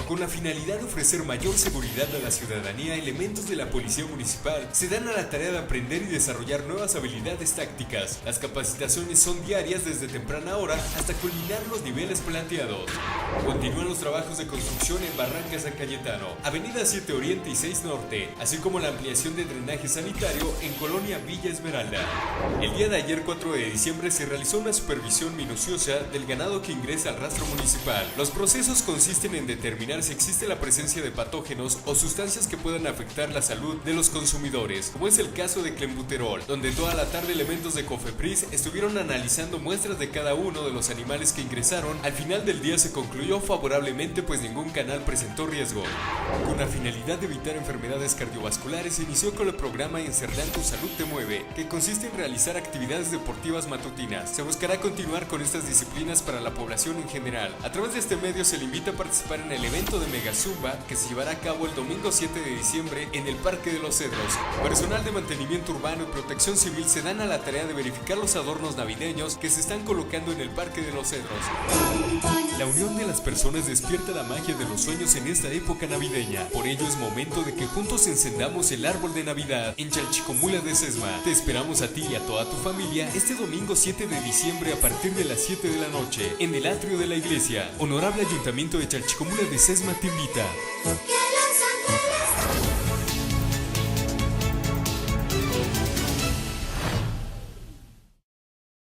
Con la finalidad de ofrecer mayor seguridad a la ciudadanía, elementos de la Policía Municipal se dan a la tarea de aprender y desarrollar nuevas habilidades tácticas. Las capacitaciones son diarias desde temprana hora hasta culminar los niveles planteados. Continúan los trabajos de construcción en Barranca San Cayetano, Avenida 7 Oriente y 6 Norte, así como la ampliación de drenaje sanitario en Colonia Villa Esmeralda. El día de ayer, 4 de diciembre, se realizó una supervisión minuciosa del ganado que ingresa al rastro municipal. Los procesos consisten en determinar si existe la presencia de patógenos o sustancias que puedan afectar la salud de los consumidores, como es el caso de clenbuterol, donde toda la tarde elementos de Cofepris estuvieron analizando muestras de cada uno de los animales que ingresaron. Al final del día se concluyó favorablemente, pues ningún canal presentó riesgo. Con la finalidad de evitar enfermedades cardiovasculares, se inició con el programa Encerdan tu Salud Te Mueve, que consiste en realizar actividades deportivas matutinas. Se buscará continuar con estas disciplinas para la población en general. A través de este medio se le invita a participar en el evento de Mega Zumba que se llevará a cabo el domingo 7 de diciembre en el Parque de los Cedros. Personal de mantenimiento urbano y protección civil se dan a la tarea de verificar los adornos navideños que se están colocando en el Parque de los Cedros. La unión de las personas despierta la magia de los sueños en esta época navideña. Por ello es momento de que juntos encendamos el árbol de Navidad en Chalchicomula de Sesma. Te esperamos a ti y a toda tu familia este domingo 7 de diciembre a partir de las 7 de la noche en el atrio de la iglesia. Honorable Ayuntamiento de Chalchicomula de Sesma te invita.